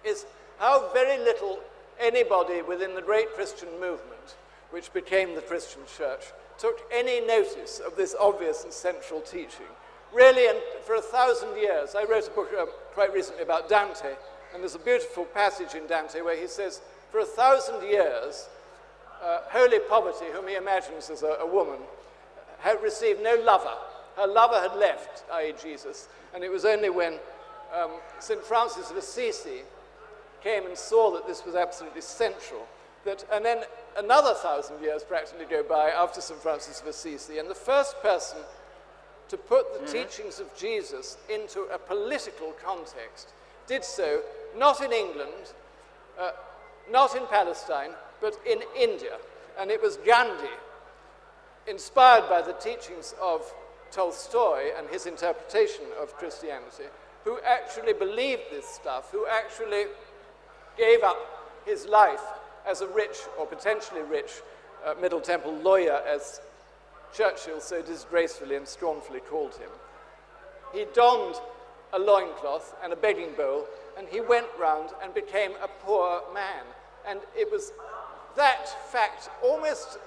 is how very little anybody within the great Christian movement, which became the Christian church, took any notice of this obvious and central teaching. Really, and for 1,000 years, I wrote a book quite recently about Dante, and there's a beautiful passage in Dante where he says, for 1,000 years, holy poverty, whom he imagines as a woman, had received no lover. Her lover had left, i.e. Jesus, and it was only when St. Francis of Assisi came and saw that this was absolutely central, and then another 1,000 years practically go by after St. Francis of Assisi, and the first person to put the teachings of Jesus into a political context did so not in England, not in Palestine, but in India. And it was Gandhi, inspired by the teachings of Tolstoy and his interpretation of Christianity, who actually believed this stuff, who actually gave up his life as a rich, or potentially rich, Middle Temple lawyer, as Churchill so disgracefully and scornfully called him. He donned a loincloth and a begging bowl, and he went round and became a poor man. And it was that fact, almost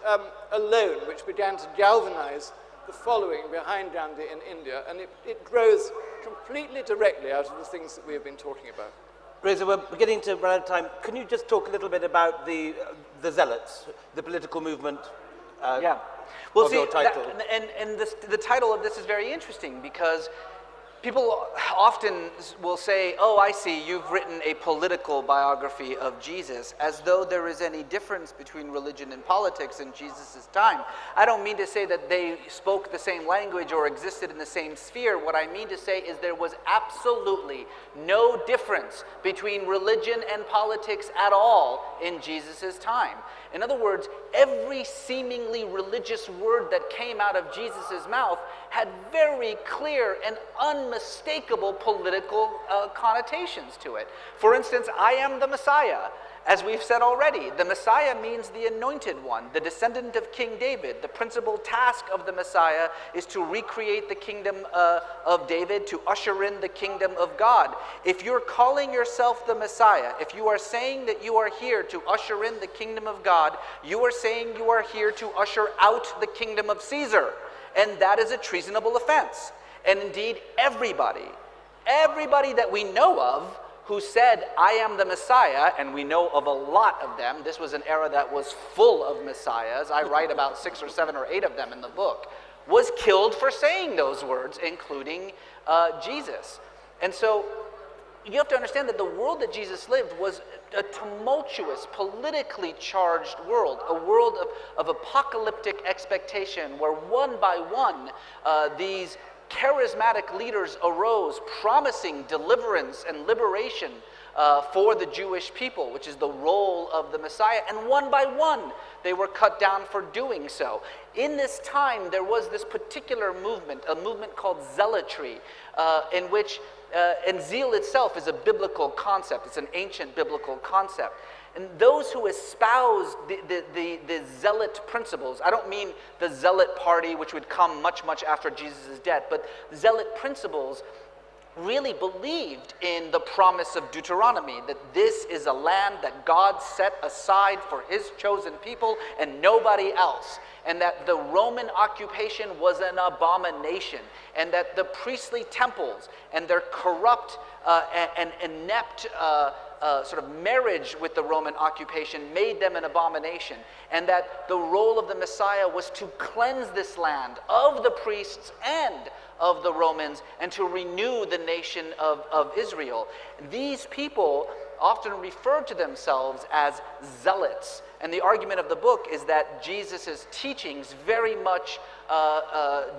alone, which began to galvanize the following behind Gandhi in India, and it grows completely directly out of the things that we have been talking about. Reza, we're beginning to run out of time. Can you just talk a little bit about the Zealots, the political movement? Yeah. Well, of see, your title. the title of this is very interesting because people often will say, oh, I see, you've written a political biography of Jesus, as though there is any difference between religion and politics in Jesus' time. I don't mean to say that they spoke the same language or existed in the same sphere. What I mean to say is there was absolutely no difference between religion and politics at all in Jesus' time. In other words, every seemingly religious word that came out of Jesus' mouth had very clear and unmistakable political connotations to it. For instance, I am the Messiah. As we've said already, the Messiah means the anointed one, the descendant of King David. The principal task of the Messiah is to recreate the kingdom of David, to usher in the kingdom of God. If you're calling yourself the Messiah, if you are saying that you are here to usher in the kingdom of God, you are saying you are here to usher out the kingdom of Caesar. And that is a treasonable offense. And indeed, everybody that we know of who said, I am the Messiah, and we know of a lot of them. This was an era that was full of messiahs. I write about 6 or 7 or 8 of them in the book, was killed for saying those words, including Jesus. And so you have to understand that the world that Jesus lived was a tumultuous, politically charged world, a world of apocalyptic expectation, where one by one these charismatic leaders arose, promising deliverance and liberation for the Jewish people, which is the role of the Messiah. And one by one, they were cut down for doing so. In this time, there was this particular movement, a movement called zealotry, in which, and zeal itself is a biblical concept. It's an ancient biblical concept. And those who espouse the zealot principles, I don't mean the zealot party, which would come much, much after Jesus' death, but zealot principles really believed in the promise of Deuteronomy, that this is a land that God set aside for his chosen people and nobody else, and that the Roman occupation was an abomination, and that the priestly temples and their corrupt and inept sort of marriage with the Roman occupation made them an abomination, and that the role of the Messiah was to cleanse this land of the priests and of the Romans and to renew the nation of Israel. These people often referred to themselves as zealots, and the argument of the book is that Jesus' teachings very much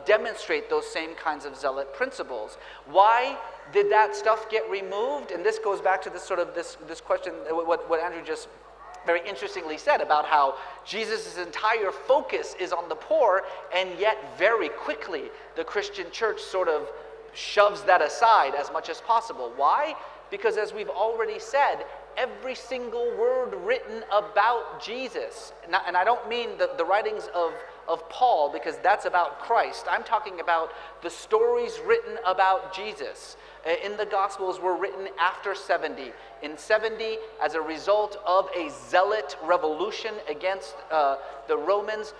demonstrate those same kinds of zealot principles. Why did that stuff get removed? And this goes back to this sort of this question, what Andrew just very interestingly said about how Jesus' entire focus is on the poor, and yet very quickly the Christian church sort of shoves that aside as much as possible. Why? Because as we've already said, every single word written about Jesus. And I don't mean the writings of Paul, because that's about Christ. I'm talking about the stories written about Jesus in the Gospels were written after 70. In 70, as a result of a Zealot revolution against the Romans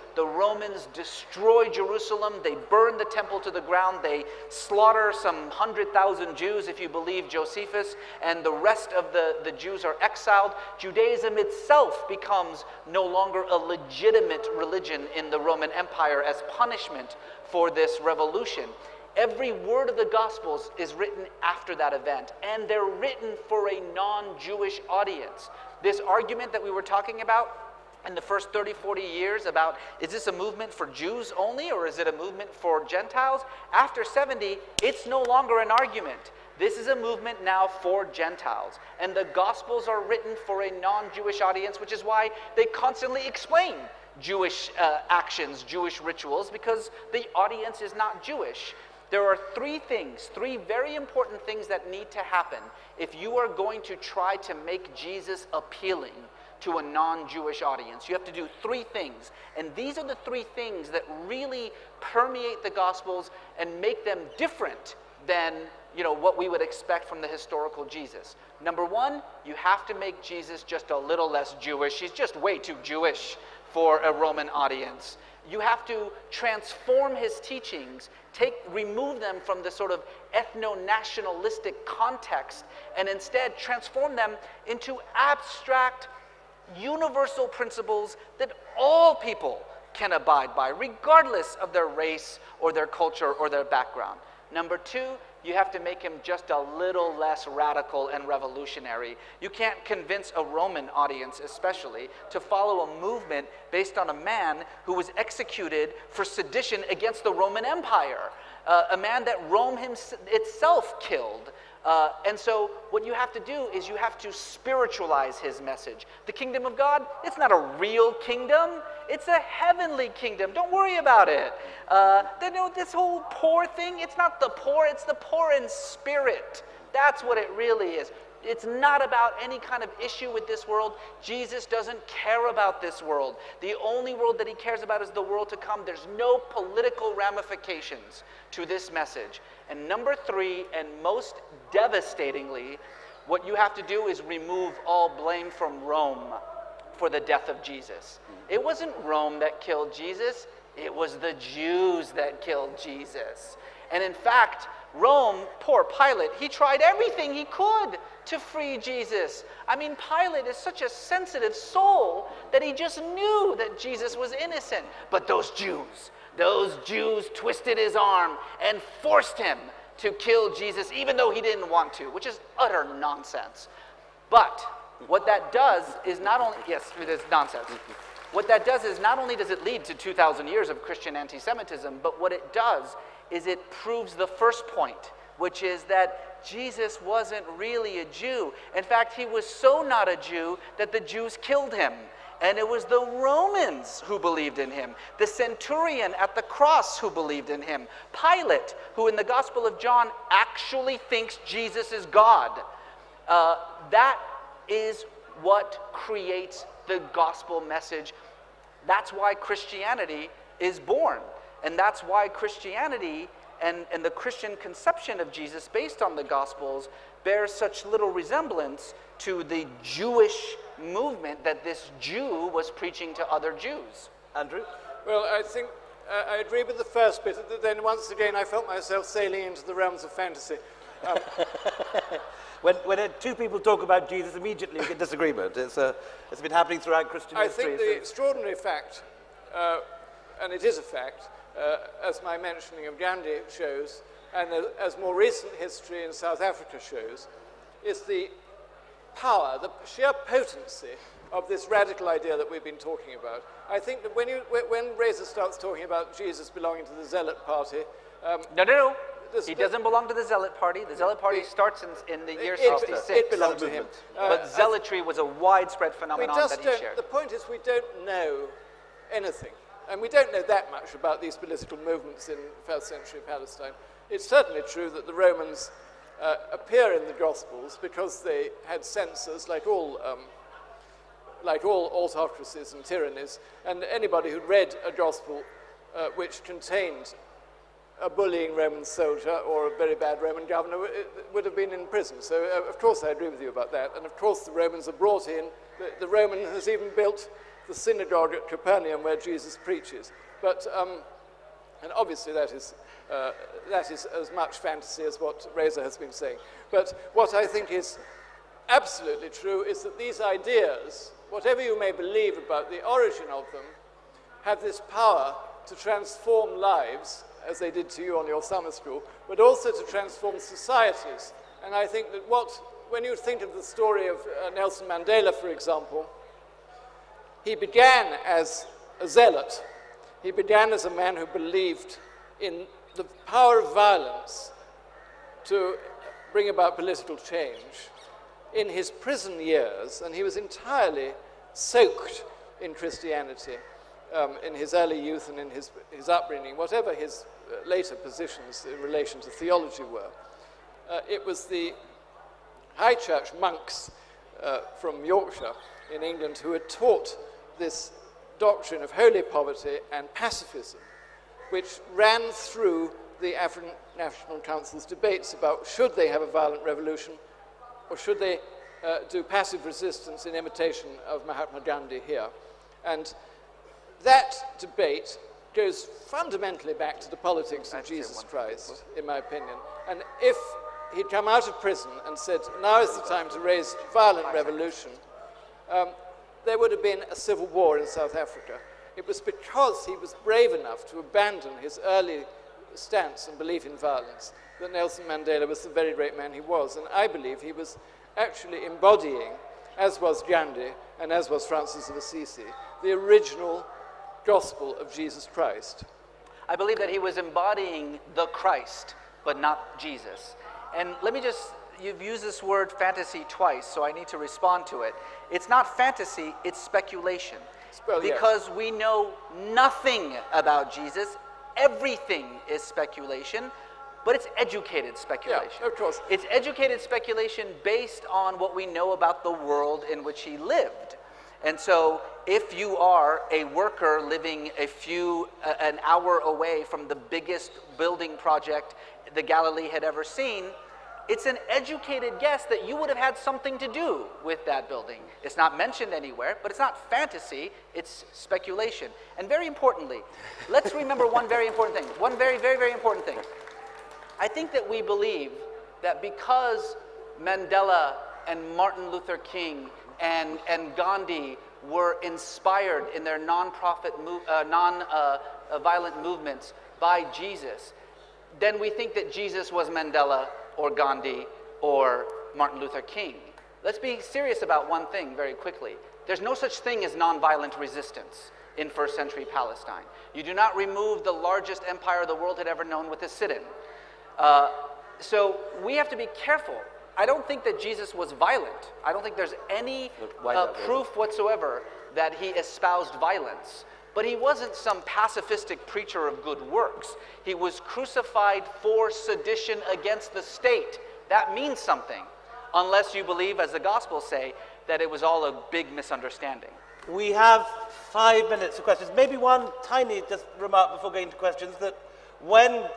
destroy Jerusalem. They burn the temple to the ground. They slaughter some 100,000 Jews, if you believe Josephus, and the rest of the Jews are exiled. Judaism itself becomes no longer a legitimate religion in the Roman Empire as punishment for this revolution. Every word of the Gospels is written after that event, and they're written for a non-Jewish audience. This argument that we were talking about in the first 30, 40 years about, is this a movement for Jews only, or is it a movement for Gentiles? After 70, it's no longer an argument. This is a movement now for Gentiles, and the Gospels are written for a non-Jewish audience, which is why they constantly explain Jewish actions, Jewish rituals, because the audience is not Jewish. There are three very important things that need to happen if you are going to try to make Jesus appealing to a non-Jewish audience. You have to do three things. And these are the three things that really permeate the Gospels and make them different than, what we would expect from the historical Jesus. Number one, you have to make Jesus just a little less Jewish. He's just way too Jewish for a Roman audience. You have to transform his teachings, remove them from the sort of ethno-nationalistic context, and instead transform them into abstract, universal principles that all people can abide by, regardless of their race or their culture or their background. Number two, you have to make him just a little less radical and revolutionary. You can't convince a Roman audience, especially, to follow a movement based on a man who was executed for sedition against the Roman Empire, a man that Rome itself killed. And so what you have to do is you have to spiritualize his message. The kingdom of God, it's not a real kingdom. It's a heavenly kingdom. Don't worry about it. This whole poor thing, it's not the poor, it's the poor in spirit. That's what it really is. It's not about any kind of issue with this world. Jesus doesn't care about this world. The only world that he cares about is the world to come. There's no political ramifications to this message. And number three, and most devastatingly, what you have to do is remove all blame from Rome for the death of Jesus. It wasn't Rome that killed Jesus. It was the Jews that killed Jesus. And in fact, Rome, poor Pilate, he tried everything he could to free Jesus. I mean, Pilate is such a sensitive soul that he just knew that Jesus was innocent. But those Jews twisted his arm and forced him to kill Jesus, even though he didn't want to, which is utter nonsense. But what that does is not only, yes, it is nonsense. What that does is not only does it lead to 2,000 years of Christian anti-Semitism, but what it does is it proves the first point, which is that Jesus wasn't really a Jew. In fact, he was so not a Jew that the Jews killed him. And it was the Romans who believed in him, the centurion at the cross who believed in him, Pilate, who in the Gospel of John actually thinks Jesus is God. That is what creates the gospel message. That's why Christianity is born. And that's why Christianity and the Christian conception of Jesus based on the Gospels bears such little resemblance to the Jewish movement that this Jew was preaching to other Jews. Andrew? Well, I think I agree with the first bit. Then once again, I felt myself sailing into the realms of fantasy. When two people talk about Jesus, immediately you get disagreement. It's been happening throughout Christian history. I think the extraordinary fact, and it is a fact, as my mentioning of Gandhi shows, and as more recent history in South Africa shows, is the power, the sheer potency of this radical idea that we've been talking about. I think that when Reza starts talking about Jesus belonging to the Zealot party... No. He doesn't belong to the Zealot party. The Zealot party starts in the year 66. It belonged to him. But zealotry was a widespread phenomenon that he shared. The point is we don't know anything. And we don't know that much about these political movements in first century Palestine. It's certainly true that the Romans appear in the Gospels because they had censors, like all autocracies and tyrannies, and anybody who read a Gospel which contained a bullying Roman soldier or a very bad Roman governor would have been in prison. So, of course, I agree with you about that. And, of course, the Romans are brought in. The Roman has even built the synagogue at Capernaum where Jesus preaches. But, and obviously that is as much fantasy as what Reza has been saying. But what I think is absolutely true is that these ideas, whatever you may believe about the origin of them, have this power to transform lives, as they did to you on your summer school, but also to transform societies. And I think that when you think of the story of Nelson Mandela, for example, he began as a zealot. He began as a man who believed in the power of violence to bring about political change in his prison years, and he was entirely soaked in Christianity in his early youth and in his upbringing, whatever his later positions in relation to theology were. It was the high church monks from Yorkshire in England who had taught this doctrine of holy poverty and pacifism, which ran through the African National Council's debates about should they have a violent revolution or should they do passive resistance in imitation of Mahatma Gandhi here. And that debate goes fundamentally back to the politics of Jesus Christ, in my opinion. And if he'd come out of prison and said, now is the time to raise violent revolution, there would have been a civil war in South Africa. It was because he was brave enough to abandon his early stance and belief in violence that Nelson Mandela was the very great man he was. And I believe he was actually embodying, as was Gandhi and as was Francis of Assisi, the original gospel of Jesus Christ. I believe that he was embodying the Christ, but not Jesus. And let me just, you've used this word fantasy twice, so I need to respond to it. It's not fantasy, it's speculation. Well, because we know nothing about Jesus. Everything is speculation, but it's educated speculation. Yeah, of course. It's educated speculation based on what we know about the world in which he lived. And so if you are a worker living an hour away from the biggest building project the Galilee had ever seen, it's an educated guess that you would have had something to do with that building. It's not mentioned anywhere, but it's not fantasy, it's speculation. And very importantly, let's remember one very important thing. One very, very, very important thing. I think that we believe that because Mandela and Martin Luther King and Gandhi were inspired in their non-violent movements by Jesus, then we think that Jesus was Mandela or Gandhi or Martin Luther King. Let's be serious about one thing very quickly. There's no such thing as nonviolent resistance in first century Palestine. You do not remove the largest empire the world had ever known with a sit-in. So we have to be careful. I don't think that Jesus was violent. I don't think there's any proof whatsoever that he espoused violence. But he wasn't some pacifistic preacher of good works. He was crucified for sedition against the state. That means something, unless you believe, as the Gospels say, that it was all a big misunderstanding. We have 5 minutes of questions. Maybe one tiny just remark before going to questions, that when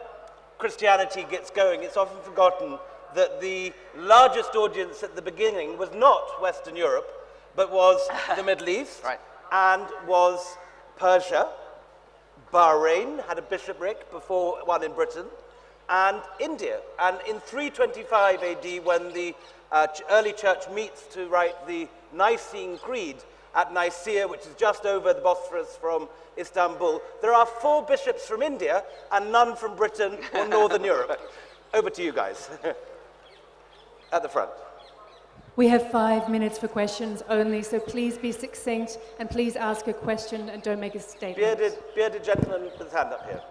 Christianity gets going, it's often forgotten that the largest audience at the beginning was not Western Europe, but was the Middle East, Right. and was Persia. Bahrain had a bishopric before one in Britain, and India. And in 325 AD, when the early church meets to write the Nicene Creed at Nicaea, which is just over the Bosphorus from Istanbul, there are 4 bishops from India and none from Britain or Northern Europe. Over to you guys. At the front. We have 5 minutes for questions only, so please be succinct and please ask a question and don't make a statement. Bearded gentleman with his hand up here.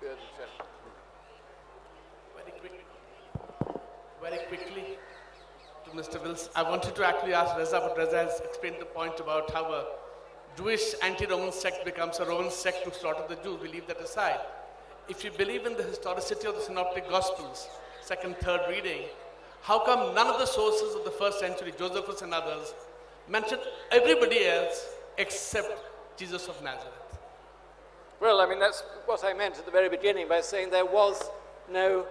Bearded gentleman. Very quickly to Mr. Wills, I wanted to actually ask Reza, but Reza has explained the point about how a Jewish anti-Roman sect becomes a Roman sect to slaughter the Jews. We leave that aside. if you believe in the historicity of the Synoptic Gospels, second, third reading, how come none of the sources of the first century, Josephus and others, mention everybody else except Jesus of Nazareth? Well, I mean, that's what I meant at the very beginning by saying there was no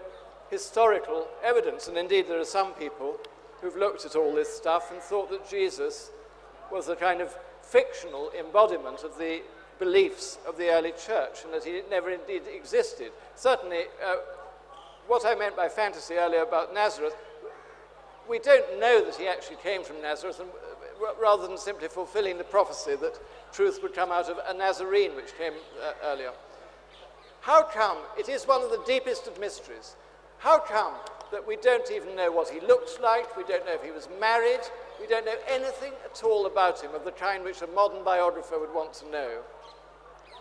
historical evidence. And indeed, there are some people who've looked at all this stuff and thought that Jesus was a kind of fictional embodiment of the beliefs of the early church and that he never indeed existed. Certainly, what I meant by fantasy earlier about Nazareth, we don't know that he actually came from Nazareth, and rather than simply fulfilling the prophecy that truth would come out of a Nazarene, which came earlier. How come, it is one of the deepest of mysteries, how come that we don't even know what he looked like, we don't know if he was married, we don't know anything at all about him of the kind which a modern biographer would want to know?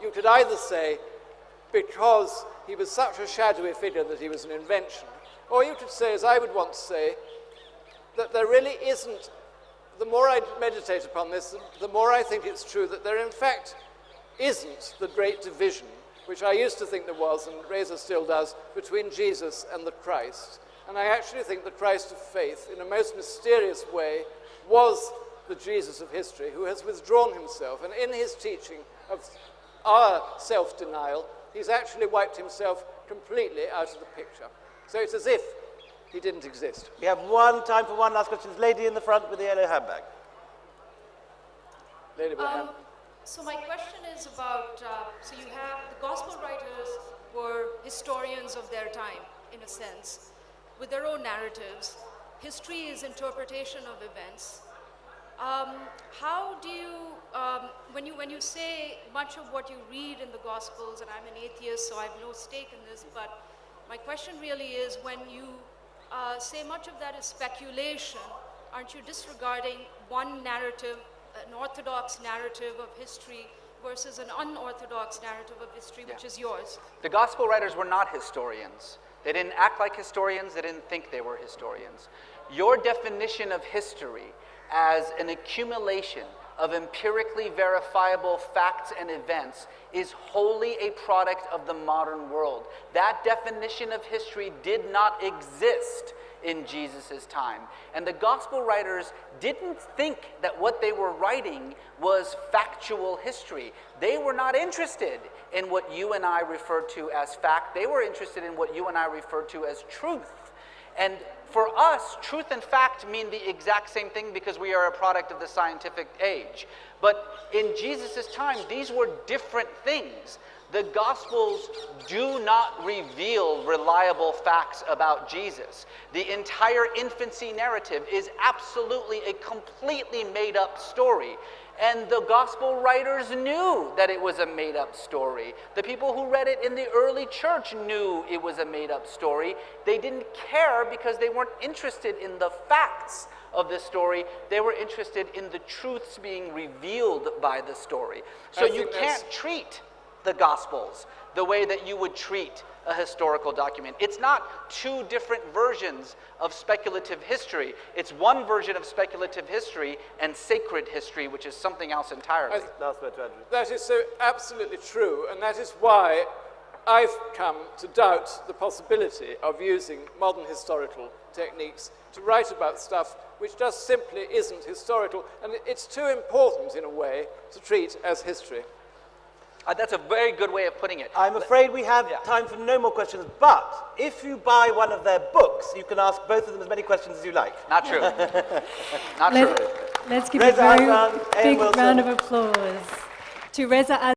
You could either say, because he was such a shadowy figure that he was an invention, or you could say, as I would want to say, that there really isn't, the more I meditate upon this, the more I think it's true that there in fact isn't the great division, which I used to think there was, and Reza still does, between Jesus and the Christ. And I actually think the Christ of faith, in a most mysterious way, was the Jesus of history, who has withdrawn himself, and in his teaching of our self-denial, he's actually wiped himself completely out of the picture. So it's as if he didn't exist. We have time for one last question. Lady in the front with the yellow handbag. Lady with a hand. So my question is about, so you have, the gospel writers were historians of their time, in a sense, with their own narratives. History is interpretation of events. How do you, when you say much of what you read in the Gospels, and I'm an atheist, so I have no stake in this, but my question really is, when you say much of that is speculation, aren't you disregarding one narrative, an orthodox narrative of history versus an unorthodox narrative of history, which is yours? The gospel writers were not historians. They didn't act like historians. They didn't think they were historians. Your definition of history as an accumulation of empirically verifiable facts and events is wholly a product of the modern world. That definition of history did not exist in Jesus' time. And the gospel writers didn't think that what they were writing was factual history. They were not interested in what you and I refer to as fact. They were interested in what you and I refer to as truth. And for us, truth and fact mean the exact same thing because we are a product of the scientific age. But in Jesus' time, these were different things. The Gospels do not reveal reliable facts about Jesus. The entire infancy narrative is absolutely a completely made-up story. And the gospel writers knew that it was a made-up story. The people who read it in the early church knew it was a made-up story. They didn't care because they weren't interested in the facts of the story. They were interested in the truths being revealed by the story. So you can't treat the Gospels the way that you would treat a historical document. It's not two different versions of speculative history. It's one version of speculative history and sacred history, which is something else entirely. Last word to Andrew. That is so absolutely true, and that is why I've come to doubt the possibility of using modern historical techniques to write about stuff which just simply isn't historical, and it's too important in a way to treat as history. That's a very good way of putting it. I'm afraid we have time for no more questions, but if you buy one of their books, you can ask both of them as many questions as you like. Not true. Not true. Let's give Reza a very Aslan, big Wilson. round of applause to Reza Aslan.